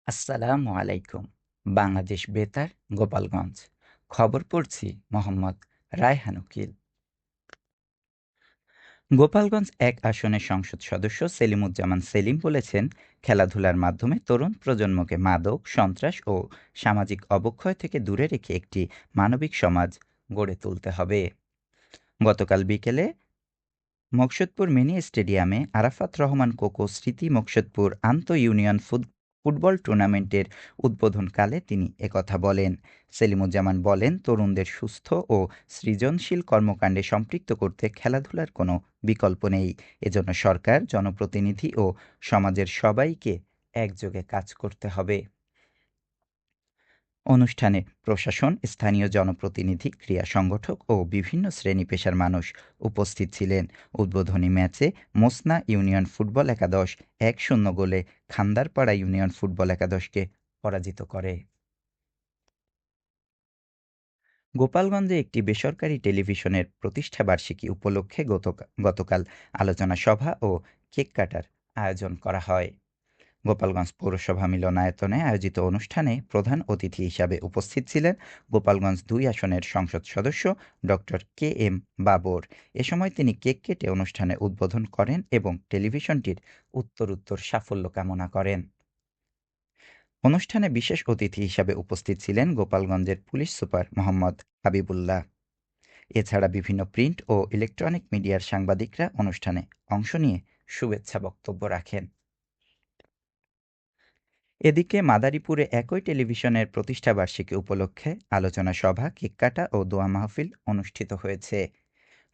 আসসালামু আলাইকুম। বাংলাদেশ বেতার, গোপালগঞ্জ। খবর পড়ছি মোহাম্মদ রায়হান উকিল। গোপালগঞ্জ ১ আসনের সংসদ সদস্য সেলিমুজ্জামান সেলিম বলেছেন, খেলাধুলার মাধ্যমে তরুণ প্রজন্মকে মাদক, সন্ত্রাস ও সামাজিক অবক্ষয় থেকে দূরে রেখে একটি মানবিক সমাজ গড়ে তুলতে হবে। গতকাল বিকেলে মকসুদপুর মিনি স্টেডিয়ামে আরাফাত রহমান কোকো স্মৃতি মকসুদপুর আন্তঃ-ইউনিয়ন ফুটবল টুর্নামেন্টের উদ্বোধনকালে তিনি একথা বলেন। সেলিমুজ্জামান বলেন, তরুণদের সুস্থ ও সৃজনশীল কর্মকাণ্ডে সম্পৃক্ত করতে খেলাধুলার কোনো বিকল্প নেই। এজন্য সরকার, জনপ্রতিনিধি ও সমাজের সবাইকে একযোগে কাজ করতে হবে। অনুষ্ঠানে প্রশাসন, স্থানীয় জনপ্রতিনিধি, ক্রীড়া সংগঠক ও বিভিন্ন শ্রেণী-পেশার মানুষ উপস্থিত ছিলেন। উদ্বোধনী ম্যাচে মোসনা ইউনিয়ন ফুটবল একাদশ ১-০ গোলে খান্দারপাড়া ইউনিয়ন ফুটবল একাদশকে পরাজিত করে। গোপালগঞ্জে একটি বেসরকারি টেলিভিশনের প্রতিষ্ঠাবার্ষিকী উপলক্ষে গতকাল আলোচনা সভা ও কেক কাটার আয়োজন করা হয়। গোপালগঞ্জ পৌরসভা মিলনায়তনে আয়োজিত অনুষ্ঠানে প্রধান অতিথি হিসাবে উপস্থিত ছিলেন গোপালগঞ্জ ২ আসনের সংসদ সদস্য ডক্টর কে এম বাবর। এ সময় তিনি কেক কেটে অনুষ্ঠানে উদ্বোধন করেন এবং টেলিভিশনটির উত্তরোত্তর সাফল্য কামনা করেন। অনুষ্ঠানে বিশেষ অতিথি হিসাবে উপস্থিত ছিলেন গোপালগঞ্জের পুলিশ সুপার মোহাম্মদ হাবিবুল্লাহ। এছাড়া বিভিন্ন প্রিন্ট ও ইলেকট্রনিক মিডিয়ার সাংবাদিকরা অনুষ্ঠানে অংশ নিয়ে শুভেচ্ছা বক্তব্য রাখেন। এদিকে মাদারীপুরে একই টেলিভিশনের প্রতিষ্ঠাবার্ষিকী উপলক্ষে আলোচনা সভা, কেক কাটা ও দোয়া মাহফিল অনুষ্ঠিত হয়েছে।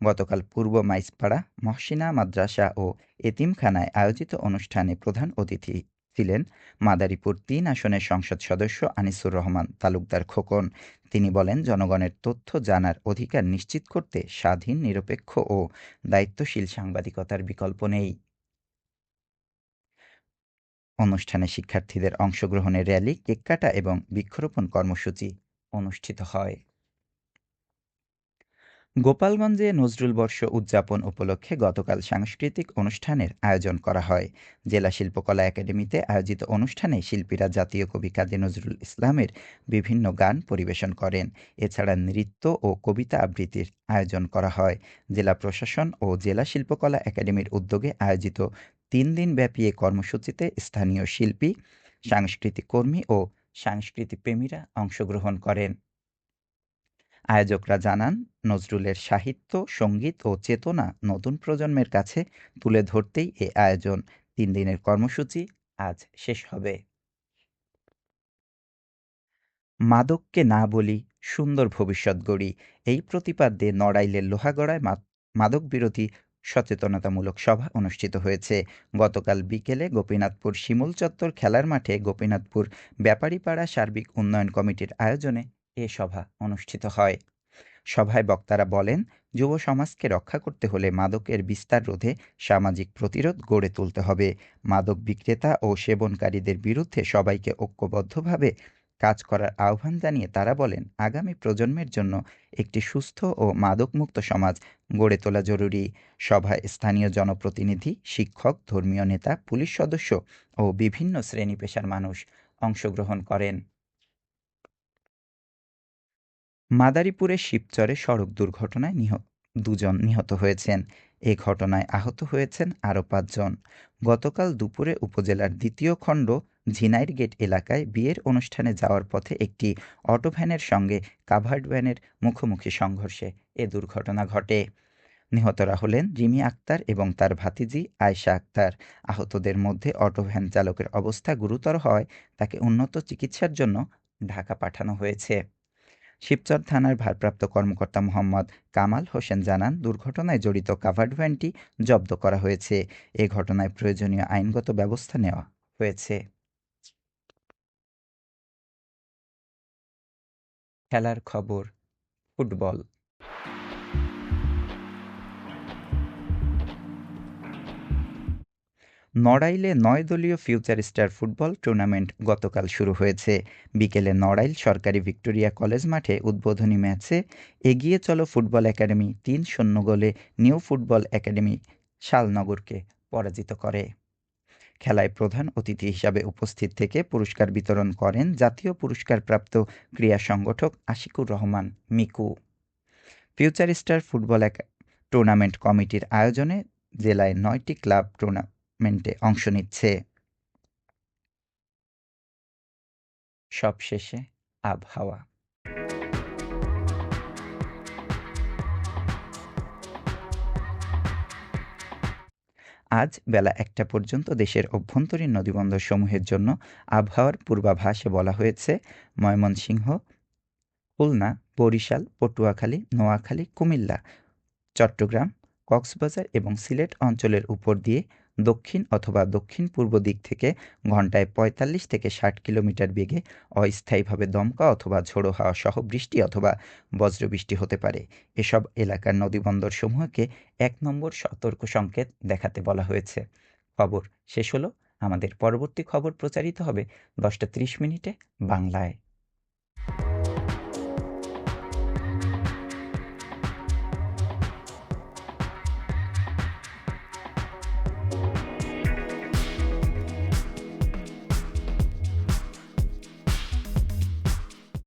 গতকাল পূর্ব মাইজপাড়া মহসিনা মাদ্রাসা ও এতিমখানায় আয়োজিত অনুষ্ঠানে প্রধান অতিথি ছিলেন মাদারীপুর ৩ আসনের সংসদ সদস্য আনিসুর রহমান তালুকদার খোকন। তিনি বলেন, জনগণের তথ্য জানার অধিকার নিশ্চিত করতে স্বাধীন, নিরপেক্ষ ও দায়িত্বশীল সাংবাদিকতার বিকল্প নেই। অনুষ্ঠানে শিক্ষার্থীদের অংশগ্রহণে র্যালি, কেক কাটা এবং বৃক্ষরোপণ কর্মসূচি অনুষ্ঠিত হয়। গোপালগঞ্জে নজরুল বর্ষ উদযাপন উপলক্ষে গতকাল সাংস্কৃতিক অনুষ্ঠানের আয়োজন করা হয়। জেলা শিল্পকলা একাডেমিতে আয়োজিত অনুষ্ঠানে শিল্পীরা জাতীয় কবি কাজী নজরুল ইসলামের বিভিন্ন গান পরিবেশন করেন। এছাড়া নৃত্য ও কবিতা আবৃত্তির আয়োজন করা হয়। জেলা প্রশাসন ও জেলা শিল্পকলা একাডেমির উদ্যোগে আয়োজিত ৩ দিনব্যাপী এ কর্মসূচিতে স্থানীয় শিল্পী, সাংস্কৃতিক কর্মী ও সংস্কৃতিপ্রেমীরা অংশগ্রহণ করেন। আয়োজকরা জানান, নজরুলের সাহিত্য, সঙ্গীত ও চেতনা নতুন প্রজন্মের কাছে তুলে ধরতেই এ আয়োজন। ৩ দিনের কর্মসূচি আজ শেষ হবে। মাদককে না বলি, সুন্দর ভবিষ্যৎ গড়ি, এই প্রতিপাদ্যে নড়াইলের লোহাগড়ায় মাদকবিরোধী সচেতনতামূলক সভা অনুষ্ঠিত হয়েছে। গতকাল বিকেলে গোপীনাথপুর শিমুল চত্বর খেলার মাঠে গোপীনাথপুর ব্যাপারীপাড়া সার্বিক উন্নয়ন কমিটির আয়োজনে এ সভা অনুষ্ঠিত হয়। সভায় বক্তারা বলেন, যুব সমাজকে রক্ষা করতে হলে মাদকের বিস্তার রোধে সামাজিক প্রতিরোধ গড়ে তুলতে হবে। মাদক বিক্রেতা ও সেবনকারীদের বিরুদ্ধে সবাইকে ঐক্যবদ্ধভাবে কাজ করার আহ্বান জানিয়ে তারা বলেন, আগামী প্রজন্মের জন্য একটি সুস্থ ও মাদকমুক্ত সমাজ গড়ে তোলা জরুরি। সভায় স্থানীয় জনপ্রতিনিধি, শিক্ষক, ধর্মীয় নেতা, পুলিশ সদস্য ও বিভিন্ন শ্রেণী পেশার মানুষ অংশগ্রহণ করেন। মাদারীপুরের শিবচরে সড়ক দুর্ঘটনায় ২ জন নিহত হয়েছেন। এ ঘটনায় আহত হয়েছেন আরও ৫ জন। গতকাল দুপুরে উপজেলার ২য় খণ্ড ঝিনাইর গেট এলাকায় বিয়ের অনুষ্ঠানে যাওয়ার পথে একটি অটোভ্যানের সঙ্গে কাভার্ড ভ্যানের মুখোমুখি সংঘর্ষে এ দুর্ঘটনা ঘটে। নিহতরা হলেন রিমি আক্তার এবং তার ভাতিজি আয়েশা আক্তার। আহতদের মধ্যে অটোভ্যান চালকের অবস্থা গুরুতর হওয়ায় তাকে উন্নত চিকিৎসার জন্য ঢাকা পাঠানো হয়েছে। শিবচর থানার ভারপ্রাপ্ত কর্মকর্তা মোহাম্মদ কামাল হোসেন জানান, দুর্ঘটনায় জড়িত কাভার্ড ভ্যানটি জব্দ করা হয়েছে। এ ঘটনায় প্রয়োজনীয় আইনগত ব্যবস্থা নেওয়া হয়েছে। খেলার খবর, ফুটবল। নড়াইলে ৯ দলীয় ফিউচার স্টার ফুটবল টুর্নামেন্ট গতকাল শুরু হয়েছে। বিকেলে নড়াইল সরকারি ভিক্টোরিয়া কলেজ মাঠে উদ্বোধনী ম্যাচে এগিয়ে চলো ফুটবল একাডেমি ৩-০ গোলে নিউ ফুটবল একাডেমি শালনগরকে পরাজিত করে। খেলায় প্রধান অতিথি হিসাবে উপস্থিত থেকে পুরস্কার বিতরণ করেন জাতীয় পুরস্কারপ্রাপ্ত ক্রীড়া সংগঠক Ashikur Rahman Miku. Future star football tournament কমিটির আয়োজনে জেলায় ৯টি ক্লাব টুর্নামেন্টে অংশ নিচ্ছে। সবশেষে আবহাওয়া। আজ বেলা ১টা পর্যন্ত দেশের অভ্যন্তরীণ নদীবন্দরসমূহের জন্য আবহাওয়ার পূর্বাভাসে বলা হয়েছে ময়মনসিংহ, খুলনা, বরিশাল, পটুয়াখালী, নোয়াখালী, কুমিল্লা, চট্টগ্রাম, কক্সবাজার এবং সিলেট অঞ্চলের উপর দিয়ে দক্ষিণ অথবা দক্ষিণ-পূর্ব দিক থেকে ঘন্টায় ৪৫ থেকে ৬০ কিলোমিটার বেগে অস্থায়ীভাবে দমকা অথবা ঝোড়ো হাওয়া সহ বৃষ্টি অথবা বজ্রবৃষ্টি হতে পারে। এসব এলাকার নদীবন্দরসমূহকে ১ নম্বর সতর্ক সংকেত দেখাতে বলা হয়েছে। খবর শেষ হলো। আমাদের পরবর্তী খবর প্রচারিত হবে ১০টা ৩০ মিনিটে বাংলায়।